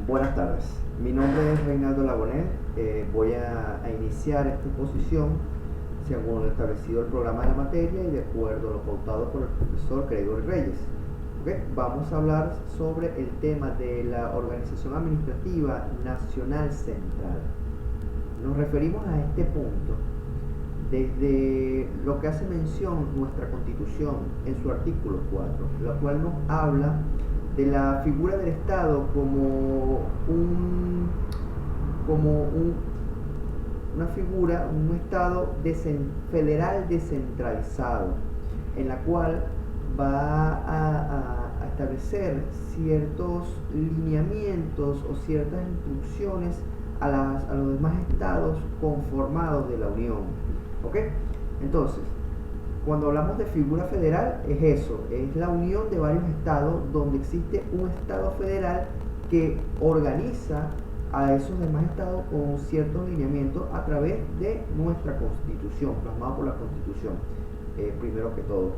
Buenas tardes, mi nombre es Reinaldo Labonet. Voy a iniciar esta exposición según lo establecido el programa de la materia y de acuerdo a lo pautado por el profesor Gregory Reyes. Vamos a hablar sobre el tema de la Organización Administrativa Nacional Central. Nos referimos a este punto desde lo que hace mención nuestra Constitución en su artículo 4, la cual nos habla de la figura del Estado como una figura, un Estado federal descentralizado, en la cual va a establecer ciertos lineamientos o ciertas instrucciones a los demás estados conformados de la Unión. Entonces, cuando hablamos de figura federal, es eso, es la unión de varios estados donde existe un estado federal que organiza a esos demás estados con ciertos lineamientos a través de nuestra Constitución, plasmada por la Constitución, primero que todo.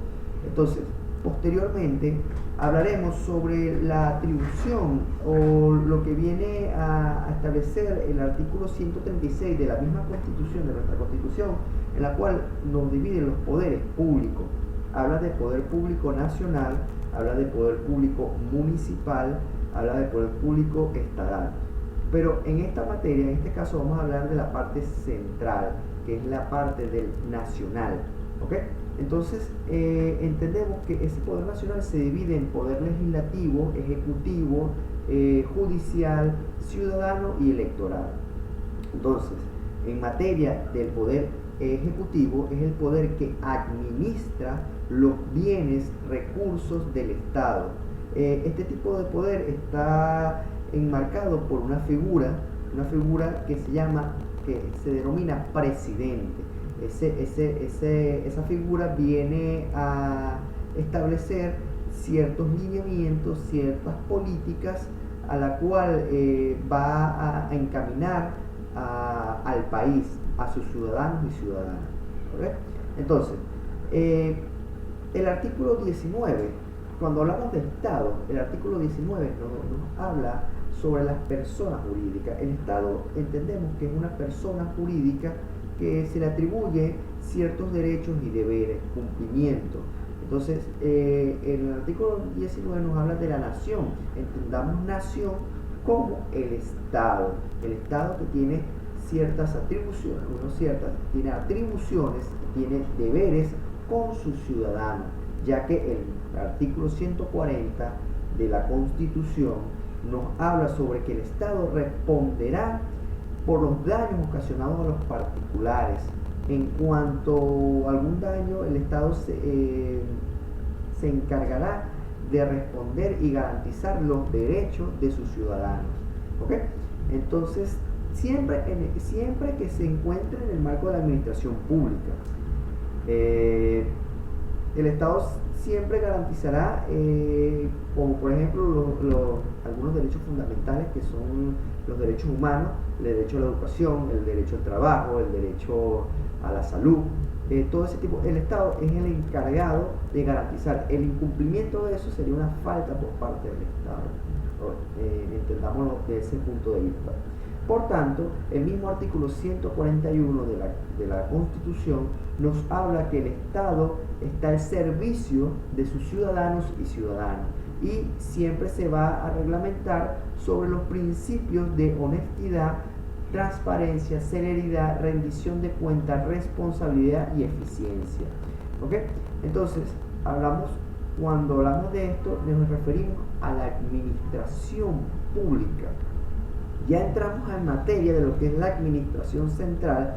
Entonces, posteriormente hablaremos sobre la atribución o lo que viene a establecer el artículo 136 de la misma Constitución, de nuestra Constitución, en la cual nos divide los poderes públicos. Habla de poder público nacional, habla de poder público municipal, habla de poder público estatal. Pero en esta materia, en este caso, vamos a hablar de la parte central, que es la parte del nacional. Entonces, entendemos que ese poder nacional se divide en poder legislativo, ejecutivo, judicial, ciudadano y electoral. Entonces, en materia del poder ejecutivo, es el poder que administra los bienes, recursos del Estado. Este tipo de poder está enmarcado por una figura que se denomina presidente. Esa figura viene a establecer ciertos lineamientos, ciertas políticas a la cual va a encaminar al país, a sus ciudadanos y ciudadanas. Entonces, el artículo 19, cuando hablamos de Estado, el artículo 19 nos habla sobre las personas jurídicas. El Estado entendemos que es una persona jurídica que se le atribuye ciertos derechos y deberes, cumplimiento. Entonces, el artículo 19 nos habla de la nación. Entendamos nación como el Estado que tiene ciertas atribuciones, tiene atribuciones, tiene deberes con sus ciudadanos, ya que el artículo 140 de la Constitución nos habla sobre que el Estado responderá por los daños ocasionados a los particulares. En cuanto a algún daño, el Estado se encargará de responder y garantizar los derechos de sus ciudadanos. Entonces, siempre que se encuentre en el marco de la administración pública, el Estado siempre garantizará, como por ejemplo algunos derechos fundamentales que son los derechos humanos, el derecho a la educación, el derecho al trabajo, el derecho a la salud, todo ese tipo. El Estado es el encargado de garantizar. El incumplimiento de eso sería una falta por parte del Estado. Entendámoslo desde ese punto de vista. Por tanto, el mismo artículo 141 de la Constitución nos habla que el Estado está al servicio de sus ciudadanos y ciudadanas y siempre se va a reglamentar sobre los principios de honestidad, transparencia, celeridad, rendición de cuentas, responsabilidad y eficiencia. Entonces, cuando hablamos de esto, nos referimos a la administración pública. Ya entramos en materia de lo que es la administración central.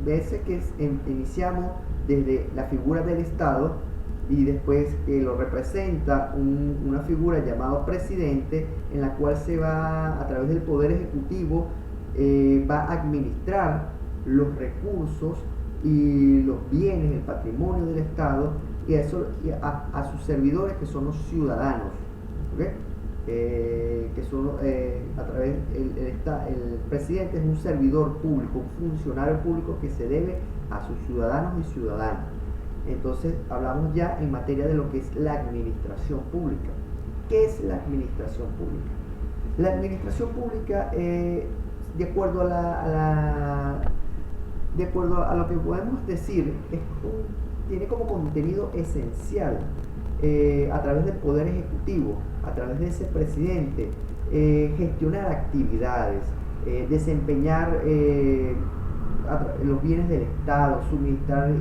Vece que iniciamos desde la figura del Estado y después lo representa una figura llamada presidente, en la cual se va, a través del poder ejecutivo, va a administrar los recursos y los bienes, el patrimonio del Estado y a sus servidores, que son los ciudadanos. Que son a través el presidente es un servidor público, un funcionario público que se debe a sus ciudadanos y ciudadanas. Entonces hablamos ya en materia de lo que es la administración pública. ¿Qué es la administración pública? La administración pública, de acuerdo de acuerdo a lo que podemos decir, tiene como contenido esencial, a través del poder ejecutivo, a través de ese presidente, gestionar actividades, desempeñar los bienes del Estado, suministrar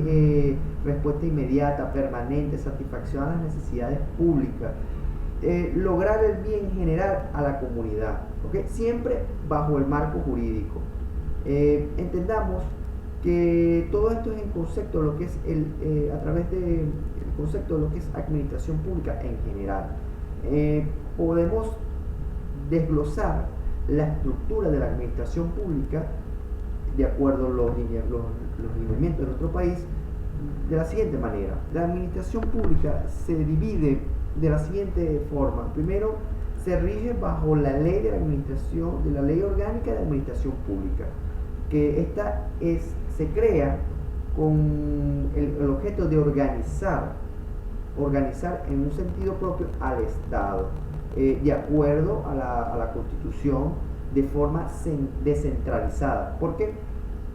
respuesta inmediata, permanente, satisfacción a las necesidades públicas, lograr el bien general a la comunidad, ¿okay? Siempre bajo el marco jurídico. Entendamos que todo esto es en concepto de lo que es a través del concepto de lo que es administración pública en general. Podemos desglosar la estructura de la administración pública de acuerdo a los lineamientos de nuestro país de la siguiente manera. La administración pública se divide de la siguiente forma. Primero, se rige bajo la ley de la administración, de la ley orgánica de administración pública, que esta se crea con el objeto de organizar en un sentido propio al Estado, de acuerdo a la Constitución, de forma descentralizada. ¿Por qué?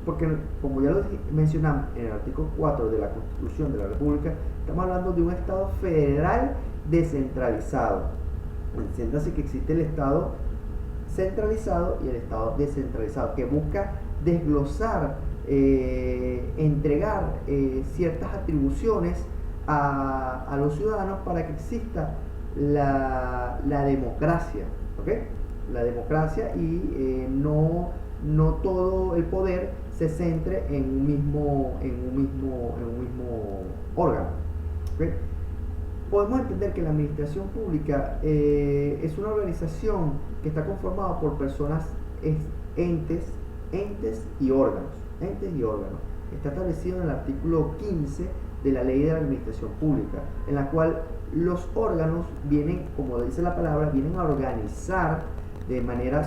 Porque, como ya lo mencionamos en el artículo 4 de la Constitución de la República, estamos hablando de un Estado federal descentralizado. Entiéndase que existe el Estado centralizado y el Estado descentralizado, que busca desglosar, entregar ciertas atribuciones a los ciudadanos para que exista la democracia, ¿okay? La democracia, y no todo el poder se centre en un mismo órgano, ¿okay? Podemos entender que la administración pública es una organización que está conformada por personas, entes y órganos. Está establecido en el artículo 15 de la Ley de la Administración Pública, en la cual los órganos vienen, como dice la palabra, vienen a organizar de manera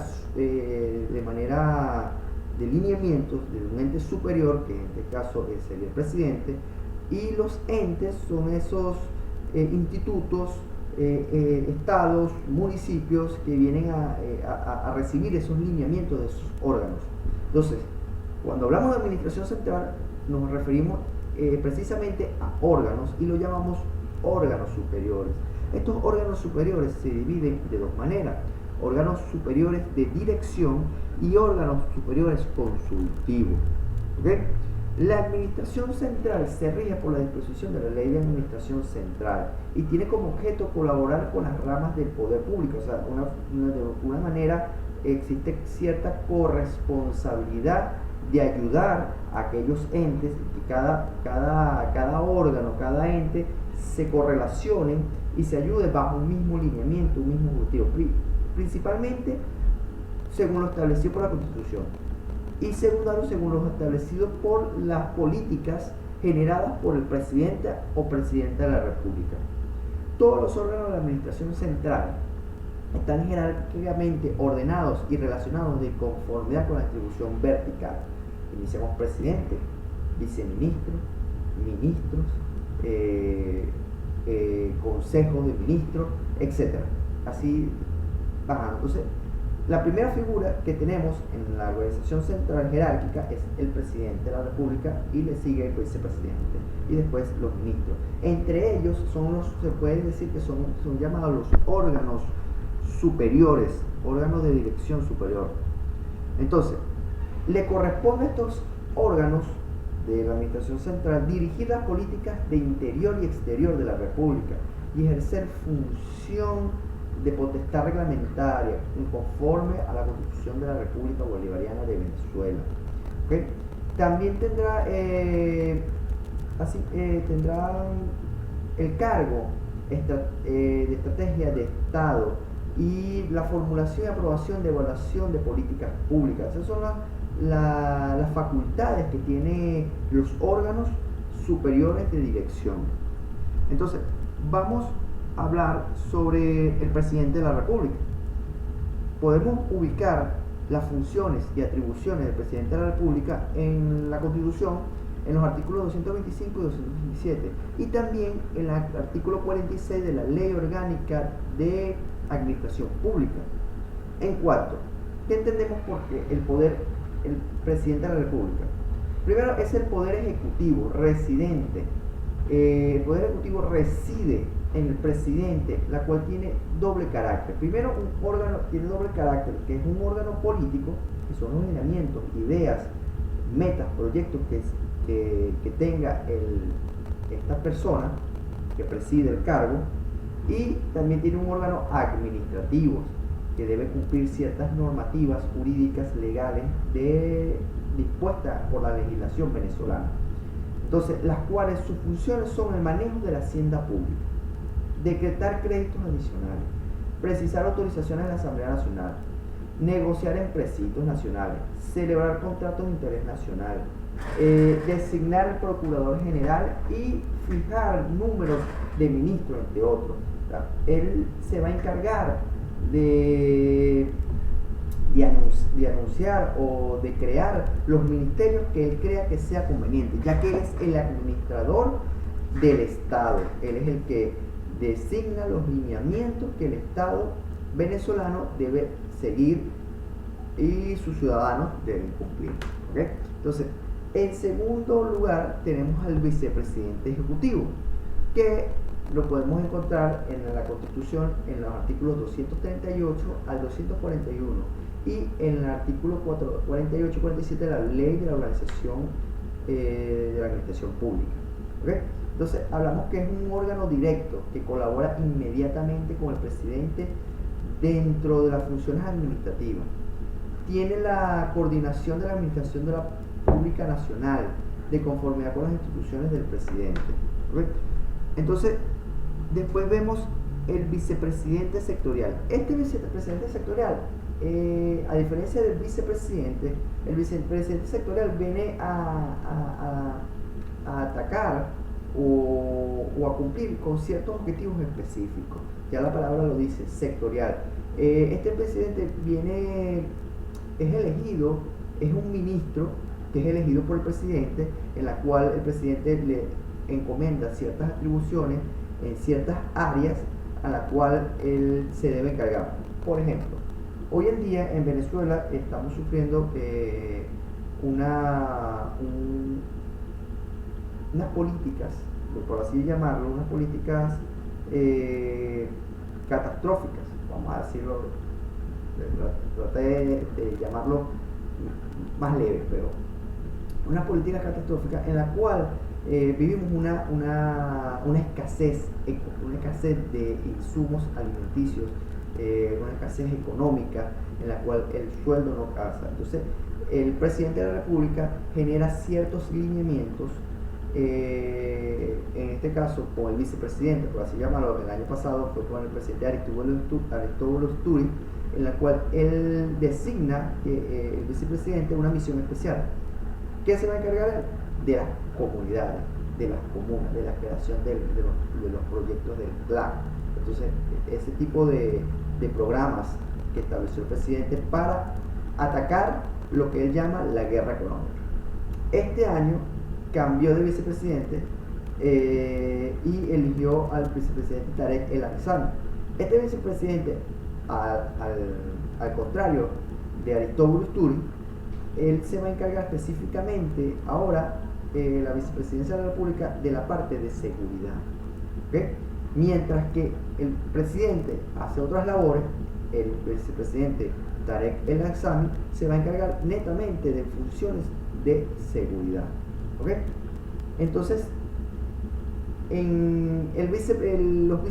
de lineamientos de un ente superior, que en este caso sería el presidente, y los entes son esos institutos, estados, municipios que vienen a recibir esos lineamientos de esos órganos. Entonces, cuando hablamos de administración central, nos referimos precisamente a órganos, y lo llamamos órganos superiores. Estos órganos superiores se dividen de dos maneras: órganos superiores de dirección y órganos superiores consultivos, ¿okay? La administración central se rige por la disposición de la Ley de Administración Central y tiene como objeto colaborar con las ramas del poder público. O sea, de una manera existe cierta corresponsabilidad de ayudar a aquellos entes, que cada órgano, cada ente se correlacionen y se ayude bajo un mismo lineamiento, un mismo objetivo, principalmente según lo establecido por la Constitución, y secundario según lo establecido por las políticas generadas por el presidente o presidenta de la República. Todos los órganos de la administración central están jerárquicamente ordenados y relacionados de conformidad con la distribución vertical. Iniciamos presidente, viceministro, ministros, consejos de ministros, etc. Así bajando. Entonces, la primera figura que tenemos en la organización central jerárquica es el presidente de la República, y le sigue el vicepresidente, y después los ministros. Entre ellos se puede decir que son llamados los órganos superiores, órganos de dirección superior. Entonces, le corresponde a estos órganos de la administración central dirigir las políticas de interior y exterior de la República y ejercer función de potestad reglamentaria conforme a la Constitución de la República Bolivariana de Venezuela. ¿Okay? También tendrá el cargo de estrategia de Estado y la formulación y aprobación de evaluación de políticas públicas. Esas son las facultades que tienen los órganos superiores de dirección. Entonces, vamos a hablar sobre el presidente de la República. Podemos ubicar las funciones y atribuciones del presidente de la República en la Constitución, en los artículos 225 y 227, y también en el artículo 46 de la Ley Orgánica de Administración Pública. En cuanto, ¿qué entendemos por el poder, el presidente de la República? Primero es el poder ejecutivo residente. El poder ejecutivo reside en el presidente, la cual tiene doble carácter. Primero, un órgano tiene doble carácter, que es un órgano político, que son los lineamientos, ideas, metas, proyectos que tenga esta persona que preside el cargo, y también tiene un órgano administrativo que debe cumplir ciertas normativas jurídicas legales dispuestas por la legislación venezolana. Entonces, las cuales sus funciones son el manejo de la hacienda pública, decretar créditos adicionales, precisar autorizaciones de la Asamblea Nacional, negociar empréstitos nacionales, celebrar contratos de interés nacional, designar el procurador general y fijar números de ministros, entre otros. Él se va a encargar de anunciar o de crear los ministerios que él crea que sea conveniente, ya que él es el administrador del Estado. Él es el que designa los lineamientos que el Estado venezolano debe seguir y sus ciudadanos deben cumplir. ¿Okay? Entonces, en segundo lugar tenemos al vicepresidente ejecutivo, que lo podemos encontrar en la Constitución en los artículos 238 al 241 y en el artículo 48 y 47 de la Ley de la Organización de la Administración Pública. ¿Okay? Entonces, hablamos que es un órgano directo que colabora inmediatamente con el presidente dentro de las funciones administrativas. Tiene la coordinación de la administración de la pública nacional de conformidad con las instituciones del presidente. ¿Okay? Entonces, después vemos el vicepresidente sectorial. Este vicepresidente sectorial, a diferencia del vicepresidente, el vicepresidente sectorial viene a atacar o a cumplir con ciertos objetivos específicos. Ya la palabra lo dice, sectorial. Este presidente es elegido, es un ministro que es elegido por el presidente, en la cual el presidente le encomienda ciertas atribuciones en ciertas áreas a la cual él se debe encargar. Por ejemplo, hoy en día en Venezuela estamos sufriendo unas políticas, por así llamarlo, unas políticas catastróficas, vamos a decirlo, traté de llamarlo más leve, pero una política catastrófica en la cual vivimos una escasez de insumos alimenticios, una escasez económica en la cual el sueldo no alcanza. Entonces, el presidente de la República genera ciertos lineamientos, en este caso con el vicepresidente, por así llamarlo. El año pasado fue con el presidente Aristóbulo Usturi, en la cual él designa el vicepresidente una misión especial. ¿Qué se va a encargar? De las comunidades, de las comunas, de la creación de los proyectos del plan. Entonces, ese tipo de programas que estableció el presidente para atacar lo que él llama la guerra económica. Este año cambió de vicepresidente y eligió al vicepresidente Tarek El Aissami. Este vicepresidente, al contrario de Aristóbulo Usturi, él se va a encargar específicamente ahora, la vicepresidencia de la República, de la parte de seguridad. ¿Okay? Mientras que el presidente hace otras labores, el vicepresidente Tarek El Aissami se va a encargar netamente de funciones de seguridad. ¿Okay? Entonces, los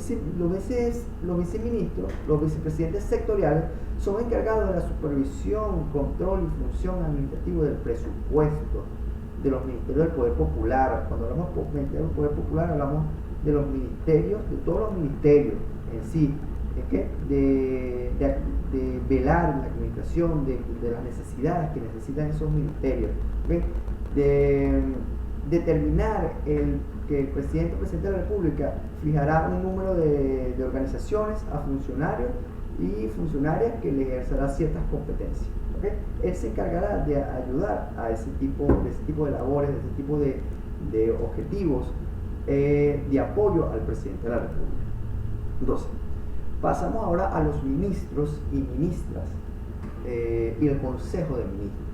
viceministros, los vicepresidentes sectoriales, son encargados de la supervisión, control y función administrativa del presupuesto de los ministerios del Poder Popular. Cuando hablamos de ministerios del Poder Popular, hablamos de los ministerios, de todos los ministerios en sí, de velar la comunicación de las necesidades que necesitan esos ministerios, ¿okay? De determinar que el presidente de la República fijará un número de organizaciones a funcionarios y funcionarias que le ejercerá ciertas competencias. ¿Okay? Él se encargará de ayudar a ese tipo de labores, de ese tipo de objetivos de apoyo al presidente de la República. Entonces, Pasamos ahora a los ministros y ministras y el Consejo de Ministros.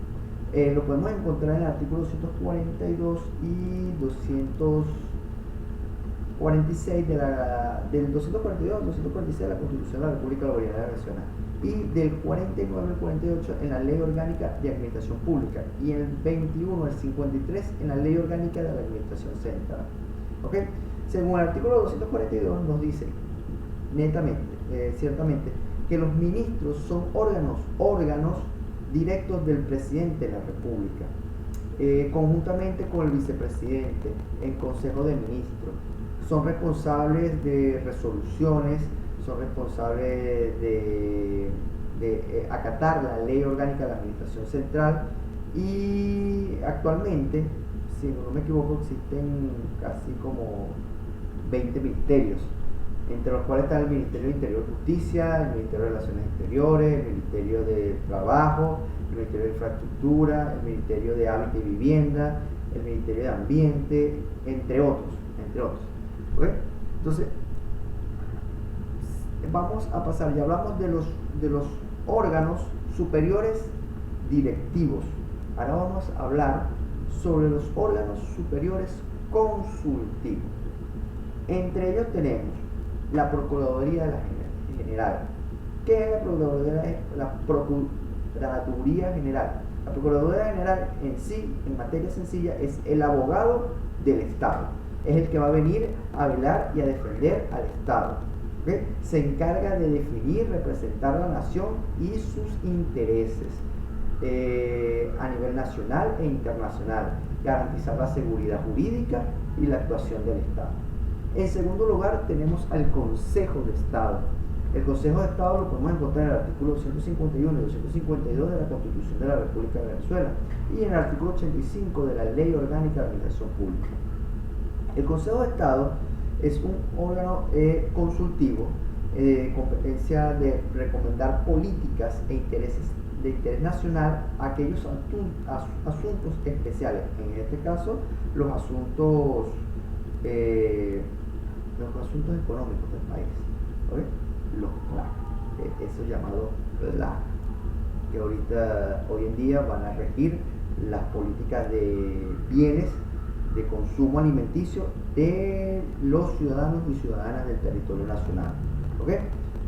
Lo podemos encontrar en el artículo 242 y 246 del 242 al 246 de la Constitución de la República Bolivariana de Venezuela, y del 49 al 48 en la Ley Orgánica de Administración Pública, y el 21 al 53 en la Ley Orgánica de la Administración Central. ¿Okay? Según el artículo 242 nos dice ciertamente, que los ministros son órganos directos del presidente de la República, conjuntamente con el vicepresidente en Consejo de Ministros. Son responsables de resoluciones, son responsables de acatar la Ley Orgánica de la Administración Central, y actualmente, si no me equivoco, existen casi como 20 ministerios, entre los cuales está el Ministerio de Interior y Justicia, el Ministerio de Relaciones Exteriores, el Ministerio de Trabajo, el Ministerio de Infraestructura, el Ministerio de Hábitat y Vivienda, el Ministerio de Ambiente, entre otros. ¿Okay? Entonces, vamos a pasar, ya hablamos de los órganos superiores directivos. Ahora vamos a hablar sobre los órganos superiores consultivos. Entre ellos tenemos la Procuraduría de la General. ¿Qué es la Procuraduría General? La Procuraduría General en sí, en materia sencilla, es el abogado del Estado. Es el que va a venir a velar y a defender al Estado. ¿Okay? Se encarga de definir, representar a la nación y sus intereses a nivel nacional e internacional, garantizar la seguridad jurídica y la actuación del Estado. En segundo lugar, tenemos al Consejo de Estado. El Consejo de Estado lo podemos encontrar en el artículo 251 y 252 de la Constitución de la República de Venezuela y en el artículo 85 de la Ley Orgánica de Administración Pública. El Consejo de Estado es un órgano consultivo de competencia de recomendar políticas e intereses de interés nacional a aquellos asuntos especiales, en este caso los asuntos económicos del país, ¿okay? Los PLAC, esos llamados PLAC, que hoy en día van a regir las políticas de bienes de consumo alimenticio de los ciudadanos y ciudadanas del territorio nacional. ¿Okay?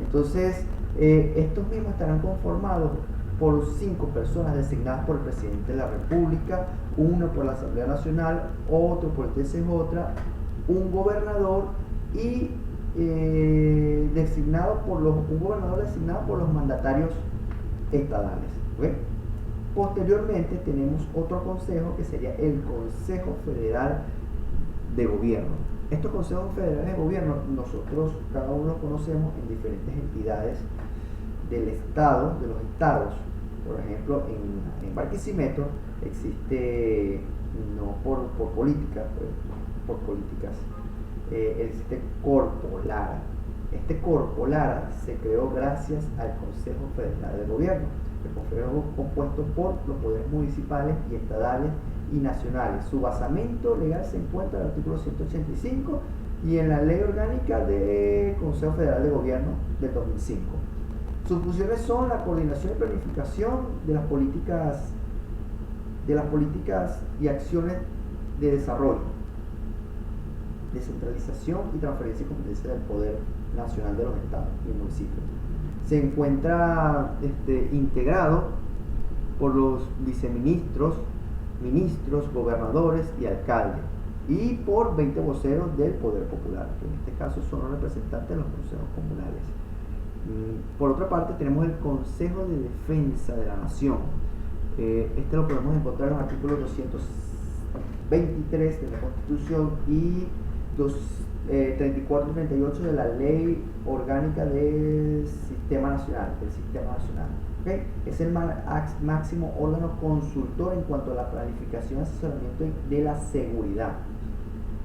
Entonces, estos mismos estarán conformados por 5 personas designadas por el presidente de la República, uno por la Asamblea Nacional, otro por el TCJ, un gobernador y un gobernador designado por los mandatarios estadales. ¿Okay? Posteriormente tenemos otro consejo que sería el Consejo Federal de Gobierno. Estos consejos federales de gobierno nosotros cada uno los conocemos en diferentes entidades del Estado, de los estados. Por ejemplo, en Barquisimeto existe, no por políticas, existe Corpolara. Este Corpolara se creó gracias al Consejo Federal de Gobierno. El Consejo es compuesto por los poderes municipales y estadales y nacionales. Su basamento legal se encuentra en el artículo 185 y en la Ley Orgánica del Consejo Federal de Gobierno del 2005. Sus funciones son la coordinación y planificación de las políticas y acciones de desarrollo, descentralización y transferencia y competencia del poder nacional de los estados y municipios. Se encuentra integrado por los viceministros, ministros, gobernadores y alcaldes, y por 20 voceros del Poder Popular, que en este caso son los representantes de los consejos comunales. Por otra parte, tenemos el Consejo de Defensa de la Nación. Este lo podemos encontrar en los artículos 223 de la Constitución y 34 y 38 de la Ley Orgánica del Sistema Nacional. ¿Okay? Es el máximo órgano consultor en cuanto a la planificación y asesoramiento de la seguridad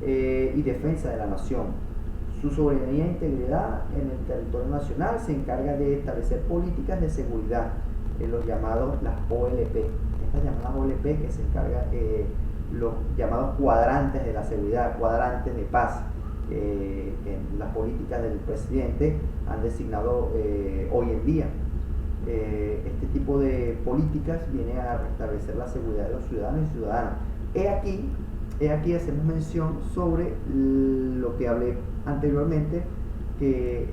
y defensa de la nación. Su soberanía e integridad en el territorio nacional se encarga de establecer políticas de seguridad, los llamados las OLP. Estas llamadas OLP que se encargan los llamados cuadrantes de la seguridad, cuadrantes de paz, en las políticas del presidente han designado hoy en día. Este tipo de políticas viene a restablecer la seguridad de los ciudadanos y ciudadanas. He aquí hacemos mención sobre lo que hablé anteriormente, que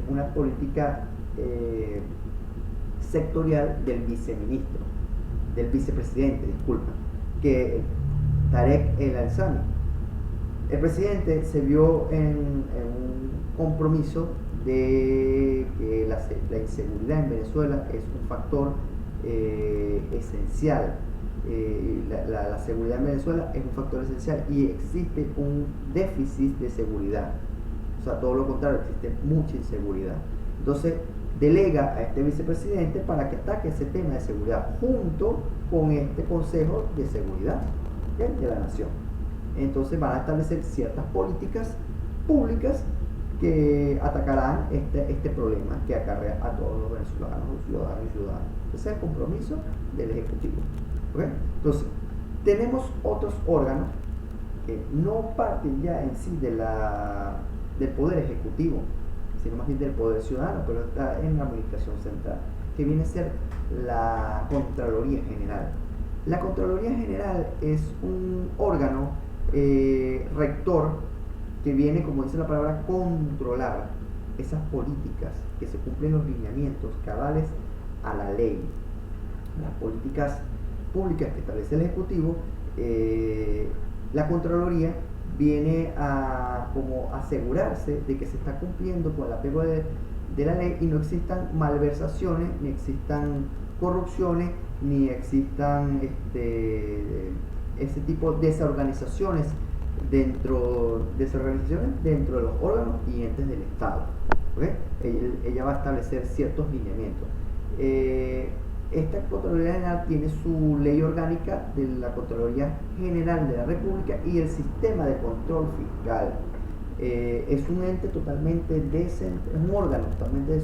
una política sectorial del vicepresidente, disculpa, que Tarek El Al-Sami. El presidente se vio en un compromiso de que la inseguridad en Venezuela es un factor esencial. La seguridad en Venezuela es un factor esencial y existe un déficit de seguridad. O sea, todo lo contrario, existe mucha inseguridad. Entonces, delega a este vicepresidente para que ataque ese tema de seguridad junto con este Consejo de Seguridad, ¿okay?, de la Nación. Entonces van a establecer ciertas políticas públicas que atacarán este problema que acarrea a todos los venezolanos, ciudadanos y ciudadanas. Ese es el compromiso del Ejecutivo. ¿Okay? Entonces, tenemos otros órganos que no parten ya en sí del Poder Ejecutivo, sino más bien del Poder Ciudadano, pero está en la Administración Central, que viene a ser la Contraloría General. La Contraloría General es un órgano rector que viene, como dice la palabra, controlar esas políticas, que se cumplen los lineamientos cabales a la ley, las políticas públicas que establece el Ejecutivo. La Contraloría viene a como asegurarse de que se está cumpliendo con el apego de la ley y no existan malversaciones, ni existan corrupciones, ni existan ese tipo de desorganizaciones dentro de los órganos y entes del Estado. ¿Okay? Ella va a establecer ciertos lineamientos. Esta Contraloría General tiene su ley orgánica de la Contraloría General de la República y el sistema de control fiscal. Es un ente totalmente un órgano totalmente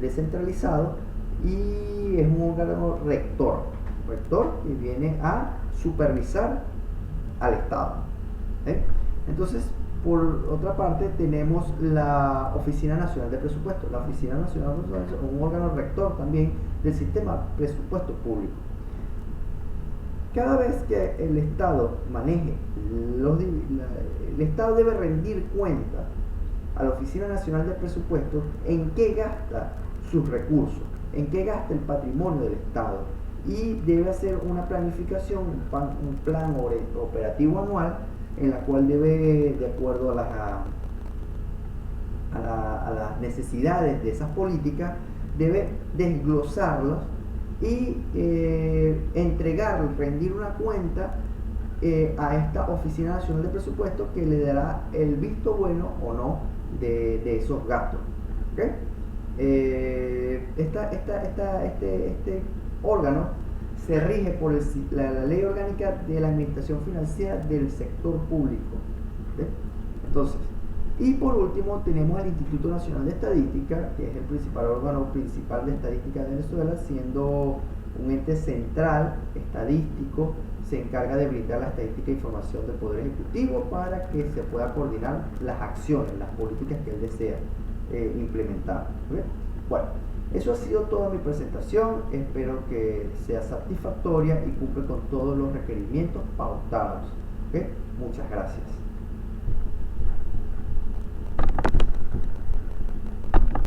descentralizado y es un órgano rector que viene a supervisar al Estado. Entonces, por otra parte, tenemos la Oficina Nacional de Presupuesto. La Oficina Nacional de Presupuesto es un órgano rector también del sistema presupuesto público. Cada vez que el Estado maneje el Estado debe rendir cuenta a la Oficina Nacional de Presupuesto en qué gasta sus recursos, en qué gasta el patrimonio del Estado, y debe hacer una planificación, un plan operativo anual, en la cual debe, de acuerdo a las necesidades de esas políticas, debe desglosarlas y rendir una cuenta a esta Oficina Nacional de Presupuesto, que le dará el visto bueno o no de esos gastos. ¿Okay? Este órgano se rige por la ley orgánica de la administración financiera del sector público. ¿Okay? Entonces, y por último tenemos el Instituto Nacional de Estadística, que es el principal órgano principal de estadística de Venezuela, siendo un ente central estadístico. Se encarga de brindar la estadística e información del Poder Ejecutivo para que se pueda coordinar las acciones, las políticas que él desea implementar. ¿Okay? Bueno, eso ha sido toda mi presentación. Espero que sea satisfactoria y cumple con todos los requerimientos pautados. ¿Okay? Muchas gracias.